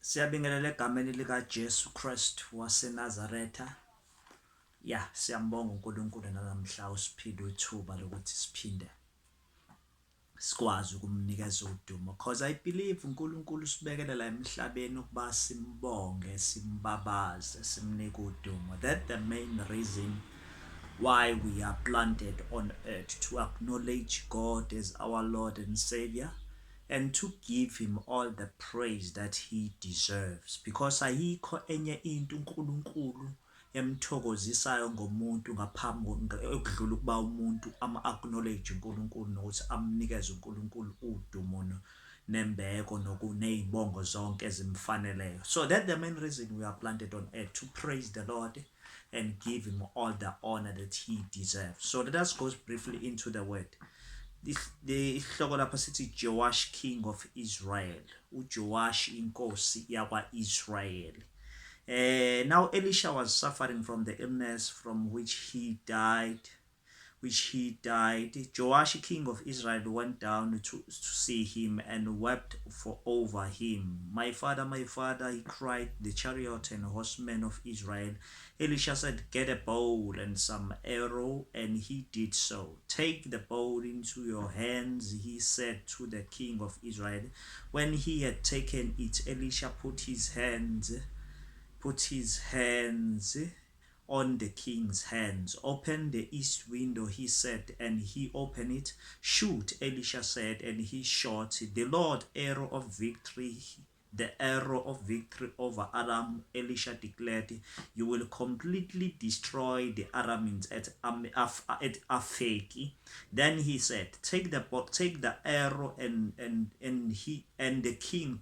Siyabingelela egameni lika Jesu Christ waseNazaretha. Siyambonga uNkulunkulu namhla usiphile ithuba lokuthi siphinde sikwazi ukumnikeza udumo, because I believe uNkulunkulu sibekele la emhlabeni ukuba simbonge, simbabaze, simnike udumo. That's the main reason why we are planted on earth, to acknowledge God as our Lord and Savior and to give him all the praise that he deserves, because ayikho enye into uNkulunkulu emthokozisayo ngomuntu ngaphambi okudlula ukuba umuntu acknowledge uNkulunkulu nokuthi amnikeze uNkulunkulu udumo nembeko neyibongo zonke ezimfaneleyo. So that's the main reason we are planted on earth, to praise the Lord and give him all the honor that he deserves. So let us go briefly into the word. The ihloko lapha sithi Joash, king of Israel. uJoash inkosi yakwa-Israel. Now Elisha was suffering from the illness from which he died. Joash, king of Israel, went down to see him and wept over him. My father, he cried, the chariot and horsemen of Israel. Elisha said, get a bow and some arrow, and he did so. Take the bow into your hands, he said to the king of Israel. When he had taken it, Elisha put his hands on the king's hands. Open the east window, he said, and he opened it. Shoot, Elisha said, and he shot. The Lord, arrow of victory, the arrow of victory over Aram, Elisha declared, you will completely destroy the Arameans at Afeki. Then he said, take the arrow, and the king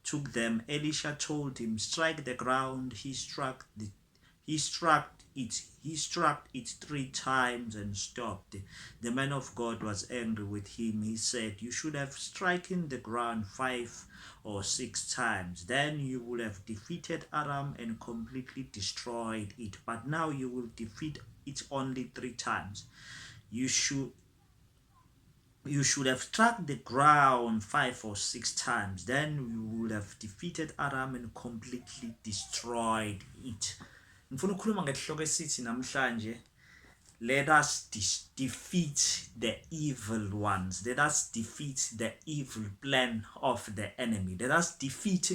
took them. Elisha told him, strike the ground. He struck it 3 times and stopped. The man of God was angry with him. He said, you should have stricken the ground 5 or 6 times. Then you would have defeated Aram and completely destroyed it. But now you will defeat it only 3 times. You should have struck the ground 5 or 6 times. Then you would have defeated Aram and completely destroyed it. Ngifuna ukukhuluma ngesihloko esithi namhlanje, let us defeat the evil ones. Let us defeat the evil plan of the enemy. Let us defeat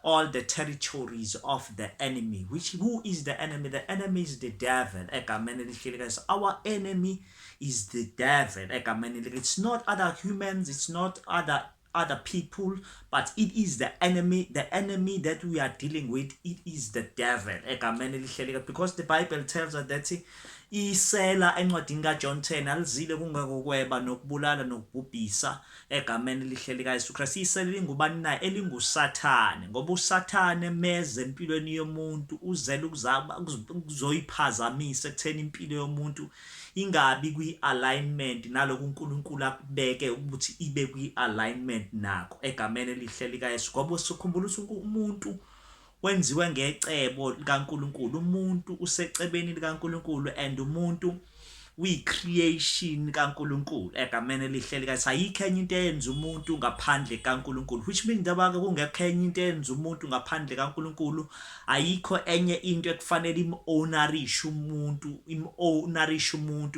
all the territories of the enemy. Who is the enemy? The enemy is the devil. Our enemy is the devil. It's not other humans, it's not other people, but it is the enemy that we are dealing with. It is the devil, because the Bible tells us that isela encwadini kaJohn 10 alizile kungekokweba nokubulala nokubhubhisa egameni elihleli kaYesu Kristu. Isela lingubani na? ElinguSathane, ngoba uSathane meze empilweni yomuntu uzela ukuzoyiphazamisa ekutheni impilo yomuntu ingabi kwi-alignment naloku uNkulunkulu akubeke ukuthi ibe kwi-alignment nakho egameni elihleli kaYesu. Ngoba sikhumbula ukuthi umuntu wenziwe ngecebo likaNkulunkulu, umuntu usecebeni likaNkulunkulu, and umuntu uyi-creation kaNkulunkulu egameni elihleli kaYesu. Ayikho enye into eyenza umuntu ngaphandle kaNkulunkulu, which means ndabake kungekho enye into eyenza umuntu ngaphandle kaNkulunkulu, ayikho enye into ekufanele im-ownerishe umuntu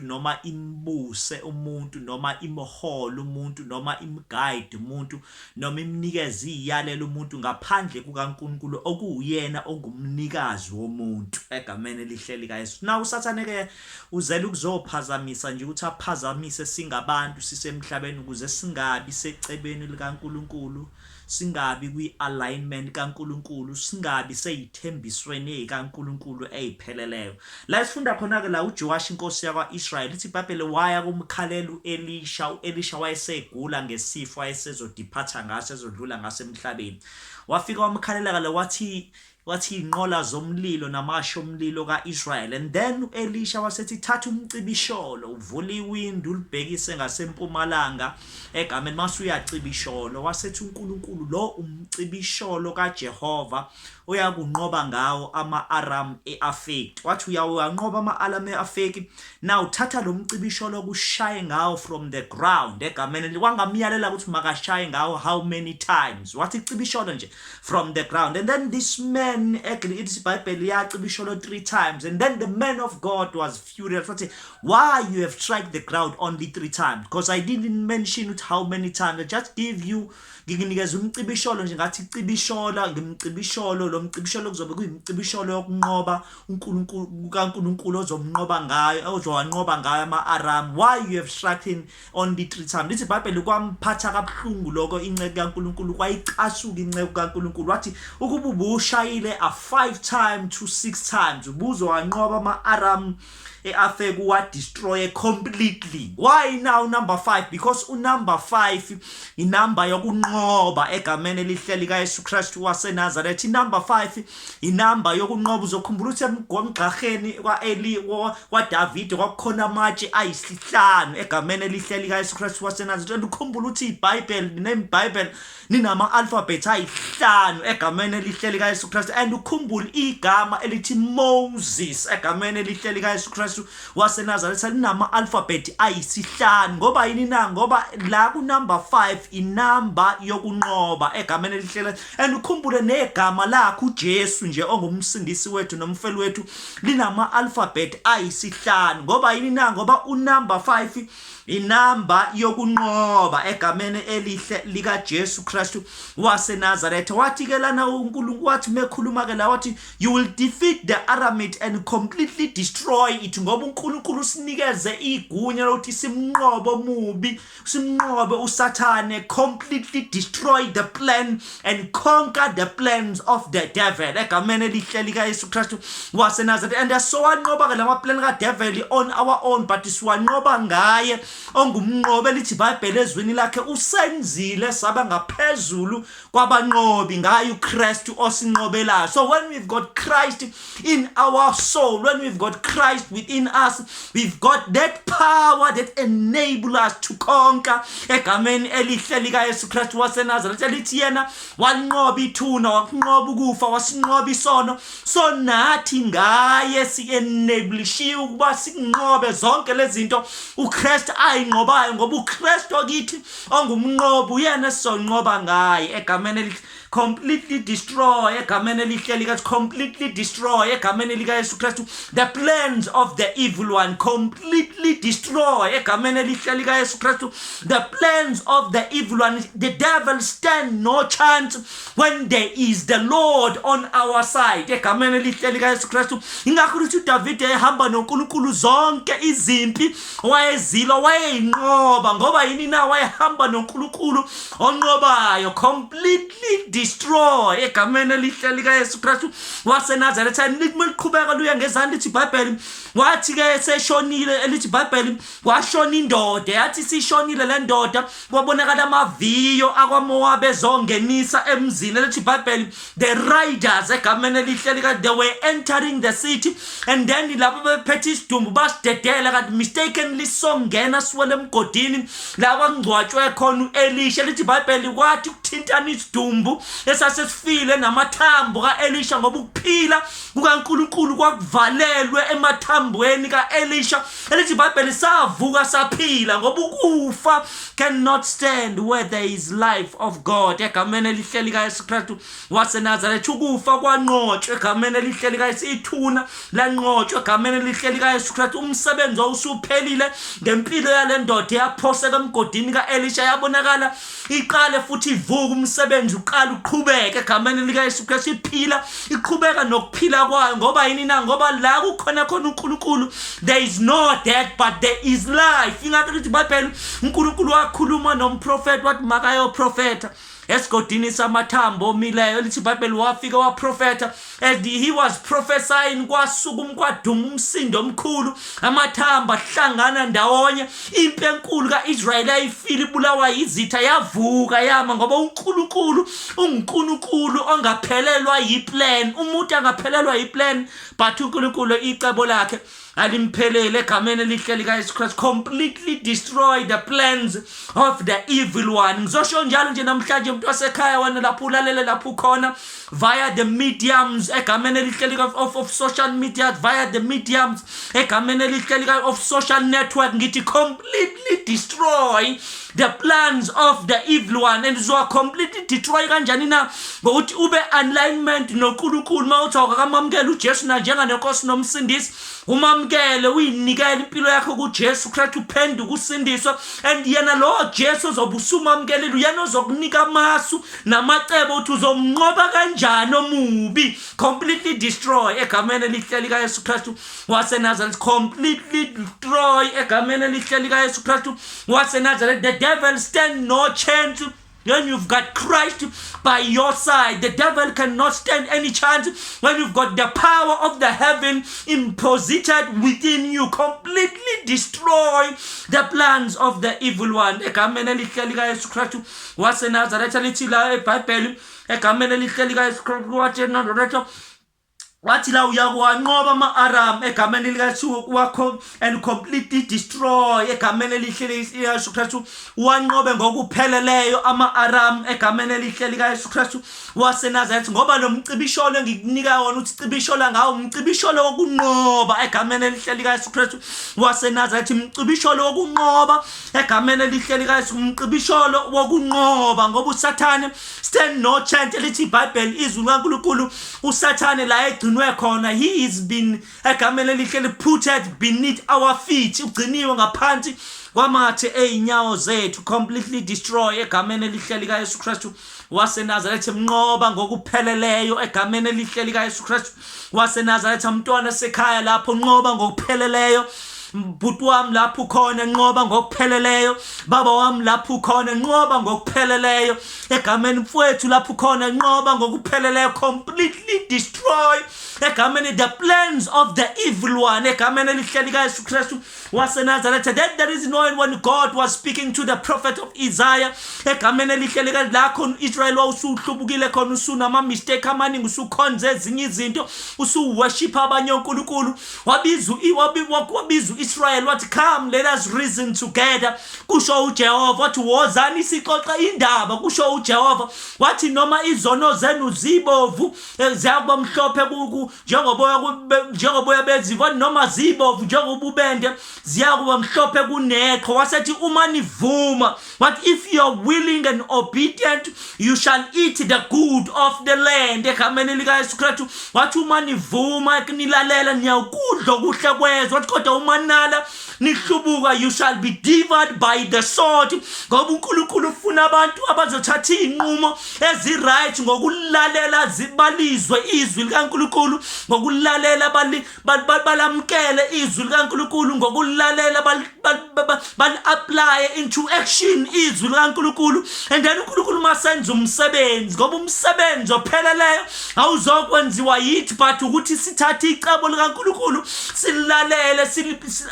noma imbuse umuntu noma imhole umuntu noma imguide umuntu noma imnikeze iyalelo umuntu ngaphandle kukaNkulunkulu okuwuyena ongumnikazi womuntu egameni elihleli kaYesu. Now uSathane ke uzela ukuzophazamisa nje ukuthi aphazamise singabantu sisemhlabeni ukuze singabi secebeni likaNkulunkulu, singabi kwi-alignment kaNkulunkulu, singabi seyithembisweni kaNkulunkulu eyipheleleyo. La sifunda khona ke la uJoash inkosi yakwa-Israel ithi iBhayibheli waya kumkhalela uElisha wayesegula ngesifo ayesezodiphatha ngaso ezodlula ngaso emhlabeni. Wafika wamkhalela kale wathi inqola zomlilo namasho omlilo kaIsrael. And then Elisha wasethi thatha umcibisholo uvula iwindi ulibhekise ngasempumalanga egameni mase uyacibisholo wasethi uNkulunkulu lo umcibisholo kaJehova uyakunqoba ngawo ama-Aram e-Afeki. Wathi uyanqoba ama-Aram e-Afeki, now thatha lo mcibisholo kushaye ngawo from the ground egameni wangamyalela ukuthi makashaye ngawo how many times. Wathi icibisholo nje from the ground. And then this man ithi iBhayibheli yacibisholo 3 times. And then the man of God was furious. Wathi, why you have struck the ground only 3 times? Because I didn't mention it how many times. I just give you nginikeza umcibisholo nje ngathi icibishola ngimcibisholo lo mcibisholo kuzobe kuyimcibisholo yokunqoba uNkulunkulu kaNkulunkulu ozomnqoba ngayo ozowanqoba ngayo ama-Aram. Why you have struck him only 3 times? Lithi iBhayibheli kwamphatha kabuhlungu lokho inceku kaNkulunkulu kwayicasuka inceku kaNkulunkulu wathi ukuba ubushayile a 5 times to 6 times ubuzowanqoba ama-Aram e-Afeki wa destroy completely. Why now number 5? Because number 5 inamba yokunqoba egameni elihle lika Yesu Kristu waseNazaretha. Number 5 inamba yokunqoba. Uzokhumbula ukuthi emgqagqeni kwaDavid kwakukhona amatshe ayisihlanu egameni elihle lika Yesu Kristu waseNazaretha. Ukhumbula ukuthi iBhayibheli neBhayibheli ninama alphabet ayisihlanu egameni elihle lika Yesu Kristu. And ukhumbula igama elithi Moses egameni elihle lika Yesu Kristu waseNazaretha linama alphabet ayisihlanu. Ngoba yini na? Ngoba la ku number 5 inamba yokunqoba egameni elihle. And ukhumbule negama lakho uJesu nje ongumsindisi wethu nomfeli wethu linama alphabet ayisihlanu. Ngoba yini na? Ngoba unumber 5 inamba yokunqoba egameni elihle lika Jesu Kristu waseNazaretha. Wathi ke lana uNkulunkulu wathi mekhuluma ke la wathi you will defeat the Aramite and completely destroy it. Ngoba uNkulunkulu sinikeze igunya lokuthi simnqobe omubi, simnqobe uSathane, completely destroy the plan and conquer the plans of the devil egameni elihle lika Yesu Kristu waseNazaretha. And asowanqoba ke lama plan kaDevil on our own, but siwanqoba ngaye ongumnqobe. Lithi iBhayibheli ezwini lakhe usenzile saba ngaphezulu kwabanqobi ngayo uKristu osinqobelayo. So when we've got Christ in our soul, when we've got Christ within us, we've got that power that enable us to conquer egameni elihle lika Yesu Kristu waseNazaretha. Lithi yena wanqoba ithuna, wanqoba ukufa, wasinqoba isono. So nathi ngaye si-enablishiwe ukuba sinqobe zonke lezi zinto uKristu ayinqobayo. Ngoba uKristu akithi ongumnqobi uyena sonqoba ngaye egameni elihle. Completely destroy egameni elihle lika, completely destroy egameni lika Yesu Kristu the plans of the evil one. Completely destroy egameni elihle lika Yesu Kristu the plans of the evil one. The devil stand no chance when there is the Lord on our side egameni elihle lika Yesu Kristu. Ingakho uthi uDavid ehamba noNkulunkulu zonke izimpi wayezilwa wayeyinqoba. Ngoba yini na? Wayehamba noNkulunkulu onqobayo. Completely destroy egameni elihle lika Yesu Kristu waseNazaretha. Liqhubeka luya ngezandla lithi iBhayibheli wathi ke seshonile. Elithi iBhayibheli washona indoda. Yathi sishonile le ndoda kwabonakala amaviyo akwaMowabi ezongenisa emzini. Elithi iBhayibheli the riders egameni elihle lika, they were entering the city, and then labo bephethe isidumbu basidedela kanti mistakenly songena siwele emgodini la kwangcwatshwe khona uElisha. Lithi iBhayibheli kwathi ukuthintana isidumbu esasesifile namathambo kaElisha, ngoba ukuphila kukaNkulunkulu kwakuvalelwe emathambweni kaElisha. Elithi iBhayibheli savuka saphila, ngoba ukufa cannot stand where there is life of God egameni elihle lika Yesu Kristu waseNazaretha. Ukufa kwanqotshwe egameni elihle lika Yesu. Ithuna lanqotshwe egameni elihle lika Yesu Kristu. Umsebenzi usuphelile ngempilo yale ndoda yaphoseka emgodini kaElisha. Yabonakala iqale futhi ivuka umsebenzi uqala uqhubeka egameni lika Yesu Kristu. Iphila iqhubeka nokuphila kwayo. Ngoba yini na? Ngoba la kukhona uNkulunkulu there is no death but there is life. Ingakho lithi iBhayibheli uNkulunkulu wakhuluma nomprofeti wathi makayo profeta esigodini samathambo omileyo. Lithi iBhayibheli wafika waprofetha, and he was prophesying, kwasukuma kwaduma umsindo omkhulu, amathambo ahlangana ndawonye, impi enkulu kaIsrayeli ayifile ibulawa yizitha yavuka yama, ngoba uNkulunkulu unguNkulunkulu ongaphelelwa yiplan. Umuntu angaphelelwa yiplan, but uNkulunkulu icebo lakhe alimphelele egameni elihle likaYesu Christ. Completely destroy the plans of the evil one. Ngizosho njalo nje namhlanje umuntu wasekhaya wena lapho ulalele lapho khona via the mediums egameni elihle of social media, via the mediums egameni elihle of social network, ngithi completely destroy the plans of the evil one. And so completely destroy kanjani na? Ngokuthi ube alignment noNkulunkulu. Mawuthoka kamamukela uJesu na njenganenkosi nomsindisi, umamukele uyinikele impilo yakho kuJesu Christ, uphenduke usindiswa, and yena lo Jesu uzobusumamukele, uyena ozokunika amasu namacebo ukuthi uzomnqoba kanjani omubi. Completely destroy egameni elihle likaYesu Christ waseNazareth. Completely destroy egameni elihle likaYesu Christ waseNazareth. The devil stand no chance when you've got Christ by your side. The devil cannot stand any chance when you've got the power of the heaven imposited within you. Completely destroy the plans of the evil one. Egameni elihle likaYesu Christ waseNazareth. Lithi la eBhayibheli egameni elihle likaYesu Christ waseNazareth wathi la uyakuwanqoba ama-Aram egameni likaYesu wakho, and completely destroy egameni elihle likaYesu Kristu. Wanqobe ngokupheleleyo ama-Aram egameni elihle likaYesu Kristu waseNazareth. Ngoba lo mcibisholo ngikunika wona uthi cibishola ngawo, umcibisholo wokunqoba egameni elihle likaYesu Kristu waseNazareth. Umcibisholo wokunqoba egameni elihle likaYesu, umcibisholo wokunqoba, ngoba uSathane stand no chance. Lithi iBhayibheli izwi likaNkulunkulu uSathane la egcinwe khona, he is been egameni elihle putted beneath our feet, ugciniwe ngaphansi kwamathe einyawo zethu. Completely destroy egameni elihle likaYesu Kristu waseNazareth. Mnqoba ngokupheleleyo egameni elihle likaYesu Kristu waseNazareth. Mntwana sekhaya lapho, nqoba ngokupheleleyo. Bhuti wami lapho khona, nqoba ngokupheleleyo. Baba wami lapho khona, nqoba ngokupheleleyo. Egameni mfowethu lapho khona, nqoba ngokupheleleyo. Completely destroy egameni the plans of the evil one egameni elihle likaYesu Kristu waseNazareth. That there is no when God was speaking to the prophet of Isaiah egameni elihle likaYesu, la khona Israel wawusuhlubukile khona, usunama mistake amaningi, usukhonze ezinye izinto, usuworship abanye uNkulunkulu. Wabizu Israel wathi, come let us reason together. Kusho uJehova wathi, wozani sixoxe indaba. Kusho uJehova wathi, noma izono zenu zibovu ziyakuba mhlophe njengoboya bezivwa, noma zibovu njengobubende ziyakuba mhlophe kuneqho. Wasethi uma nivuma, but if you are willing and obedient, you shall eat the good of the land. Egameni likaYesu Kristu wathi uma nivuma nilalela niyakudla okuhle kwezwe. Wathi kodwa uma nala nihlubuka, you shall be devoured by the sword. Ngoba uNkulunkulu ufuna abantu abazothatha inqumo eziright ngokulalela zibalizwe izwi likaNkulunkulu, ngokulalela balamkele izwi likaNkulunkulu, ngokulalela apply into action izwi likaNkulunkulu. And then uNkulunkulu masenza umsebenzi, ngoba umsebenzi opheleleyo awuzokwenziwa yithi but ukuthi sithathe icebo likaNkulunkulu silalele,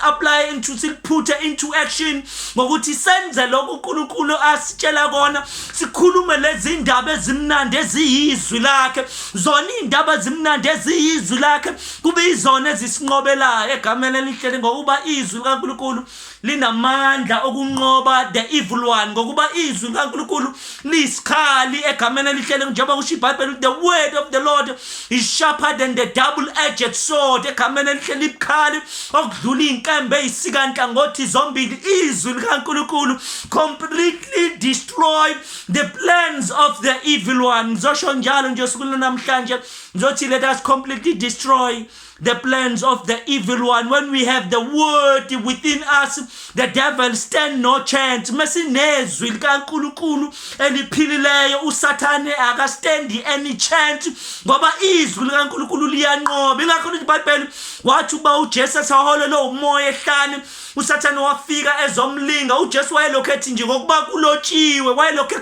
apply into, siliputhe into action, ngokuthi senze lokho uNkulunkulu asitshela kona. Sikhulume lezi ndaba ezimnandi eziyizwi lakhe, zona indaba ezimnandi eziyizwi lakhe kube izona ezisinqobelayo egameni elihle, ngokuba izwi likaNkulunkulu linamandla okunqoba the evil one, ngokuba izwi likaNkulunkulu lisikhali egameni elihle. Njengoba kusho iBhayibheli, the word of the Lord is sharper than the double-edged sword. Egameni elihle libukhali okudlula inkembe eyisikanhla ngothi zombili. Izwi likaNkulunkulu completely destroy the plans of the evil one. Ngizosho njalo nje usuku namhlanje ngizothi let us completely destroy the plans of the evil one. When we have the word within us, the devil stand no chance. Mesinezwi likaNkulunkulu eliphilileyo, uSathane akastand any chance, ngoba izwi likaNkulunkulu liyanqoba. Ingakho iBhayibheli wathi uba uJesu saholela umoya ehlane, uSathane wafika ezomlinga. uJesu wayelokhu ethi nje ngokuba kulotshiwe, wayelokhu